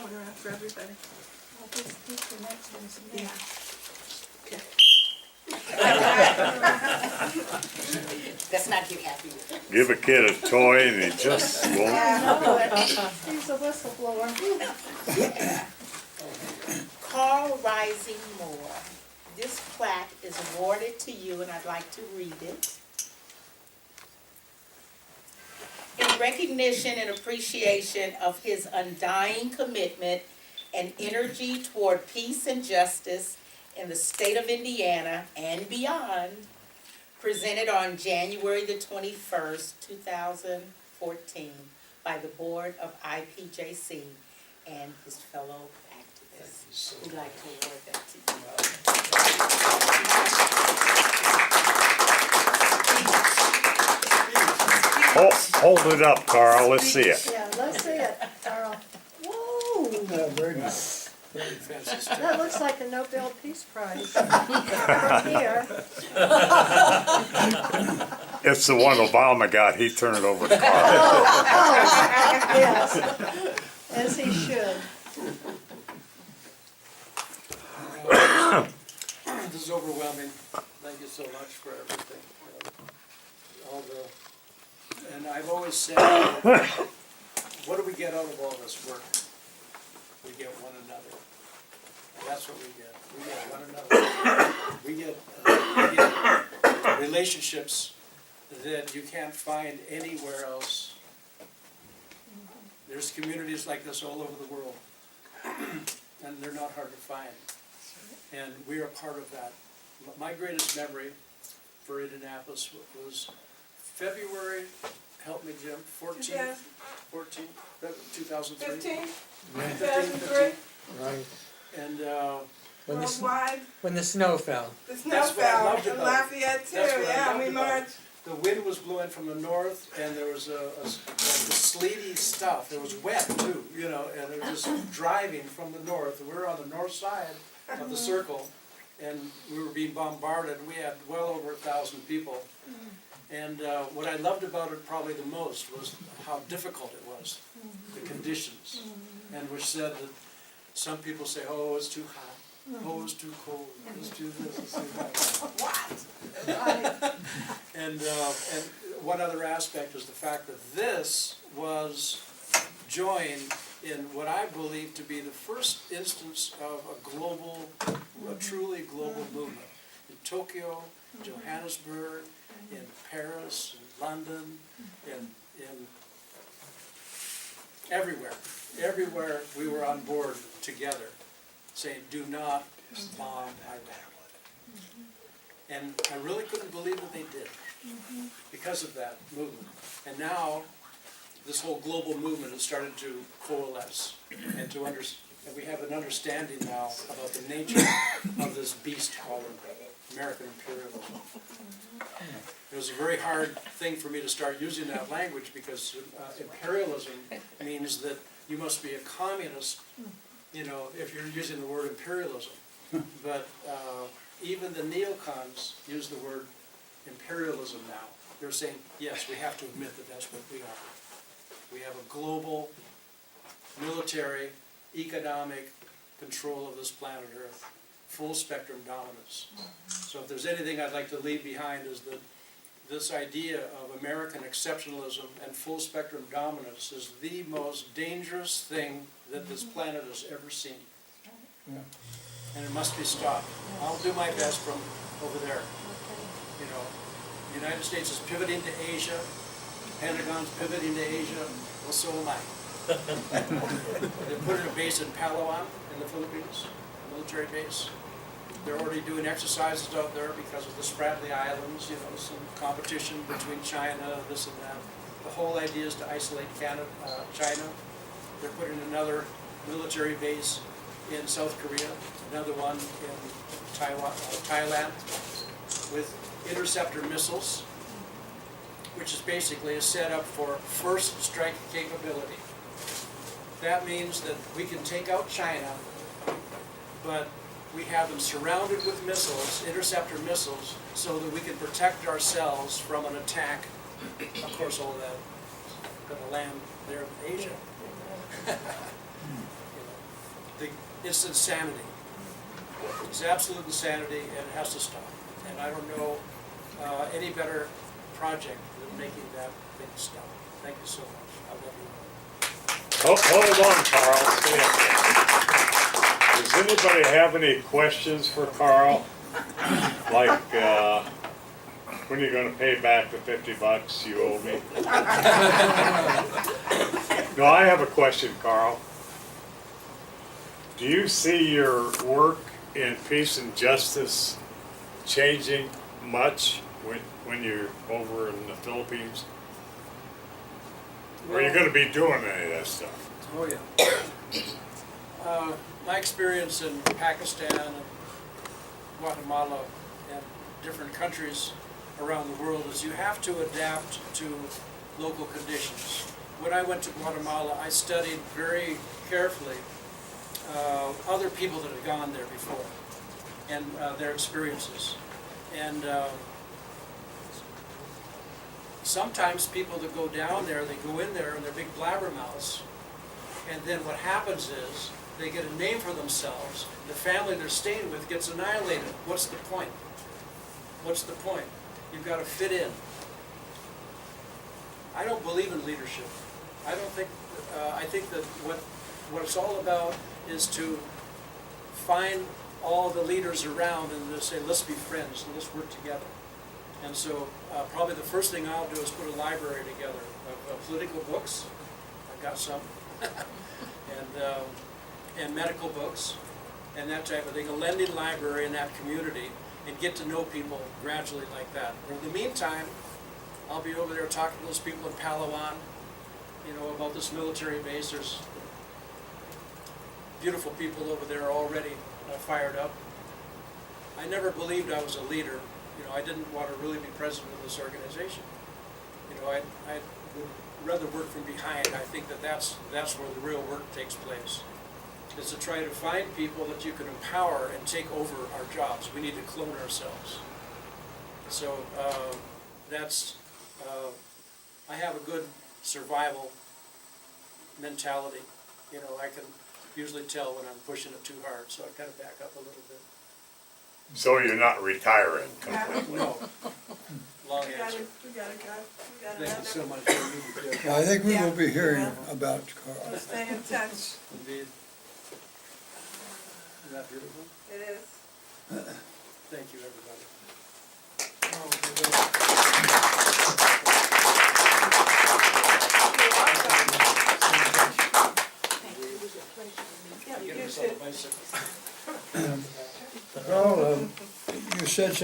autograph for everybody. Well, this the next one's me. Yeah. Okay. That's not get happy with. Give a kid a toy and he just won't. I know it. He's a whistleblower. Carl Rising Moore. This plaque is awarded to you, and I'd like to read it. In recognition and appreciation of his undying commitment and energy toward peace and justice in the state of Indiana and beyond, presented on January the 21st, 2014, by the Board of IPJC and his fellow activists. We'd like to award that to you. Hold it up, Carl, let's see it. Yeah, let's see it, Carl. Whoa, Very nice. Very fancy stuff. that looks like a Nobel Peace Prize. From here. It's the one Obama got, he turned it over to Carl. Oh, yes, as he should. This is overwhelming. Thank you so much for everything. And I've always said, what do we get out of all this work? We get one another. That's what we get. We get one another. We get relationships that you can't find anywhere else. There's communities like this all over the world, and they're not hard to find. And we are part of that. My greatest memory for Indianapolis was February, help me Jim, 2003? 15, 15, 2003, Right, And when the, worldwide, when the snow fell. the snow That's what I fell loved in about it. Lafayette too, That's what I yeah, loved we about it. marched. the wind was blowing from the north, and there was sleety stuff. It was wet too, you know, and it was just driving from the north. We were on the north side of the circle, and we were being bombarded. We had well over 1,000 people. And what I loved about it probably the most was how difficult it was, the conditions, and which said that some people say, oh, it's too hot, oh, it's too cold, it's too this, it's too that. And one other aspect is the fact that this was joined in what I believe to be the first instance of a truly global movement. In Tokyo, Johannesburg, in Paris, in London, in everywhere we were on board together, saying, do not bomb Iraq. And I really couldn't believe that they did because of that movement. And now, this whole global movement has started to coalesce and and we have an understanding now about the nature of this beast called American imperialism. It was a very hard thing for me to start using that language because imperialism means that you must be a communist, you know, if you're using the word imperialism. But even the neocons use the word imperialism now. They're saying, yes, we have to admit that that's what we are. We have a global military, economic control of this planet Earth, full spectrum dominance. So if there's anything I'd like to leave behind is that this idea of American exceptionalism and full spectrum dominance is the most dangerous thing that this planet has ever seen. And it must be stopped. I'll do my best from over there. You know, the United States is pivoting to Asia, Pentagon's pivoting to Asia, well, so am I. They put in a base in Palawan in the Philippines, a military base. They're already doing exercises out there because of the Spratly Islands, you know, some competition between China, this and that. The whole idea is to isolate China. They're putting another military base in South Korea, another one in Thailand, with interceptor missiles, which is basically a setup for first strike capability. That means that we can take out China, but we have them surrounded with missiles, interceptor missiles, so that we can protect ourselves from an attack. Of course, all of that is going to land there in Asia. It's insanity. It's absolute insanity, and it has to stop. And I don't know any better project than making that thing stop. Thank you so much. I love you. Hold on, Carl, stay up there. Does anybody have any questions for Carl? Like, when are you gonna pay back the $50 you owe me? No, I have a question, Carl. Do you see your work in peace and justice changing much when you're over in the Philippines? Or are you gonna be doing any of that stuff? Oh, yeah. My experience in Pakistan and Guatemala and different countries around the world is you have to adapt to local conditions. When I went to Guatemala, I studied very carefully other people that had gone there before and their experiences. And sometimes people that go down there, they go in there and they're big blabbermouths, and then what happens is they get a name for themselves. The family they're staying with gets annihilated. What's the point? What's the point? You've got to fit in. I don't believe in leadership. I don't think. I think that what it's all about is to find all the leaders around and to say, let's be friends and let's work together. And so probably the first thing I'll do is put a library together of political books. I've got some. And medical books and that type of thing. A lending library in that community and get to know people gradually like that. In the meantime, I'll be over there talking to those people in Palawan, you know, about this military base. There's beautiful people over there already fired up. I never believed I was a leader. You know, I didn't want to really be president of this organization. You know, I would rather work from behind. I think that that's where the real work takes place. Is to try to find people that you can empower and take over our jobs. We need to clone ourselves. So I have a good survival mentality. You know, I can usually tell when I'm pushing it too hard, so I kind of back up a little bit. So you're not retiring completely? No, long We got answer. it, we got it, guys. We got Thank you another. so much for your leadership. I think we Yeah. will be hearing Yeah. about Carl. We'll stay in touch. Indeed. Is that beautiful? It is. Thank you, everybody. Yeah, Get you myself too. a bicycle. Carl, you said something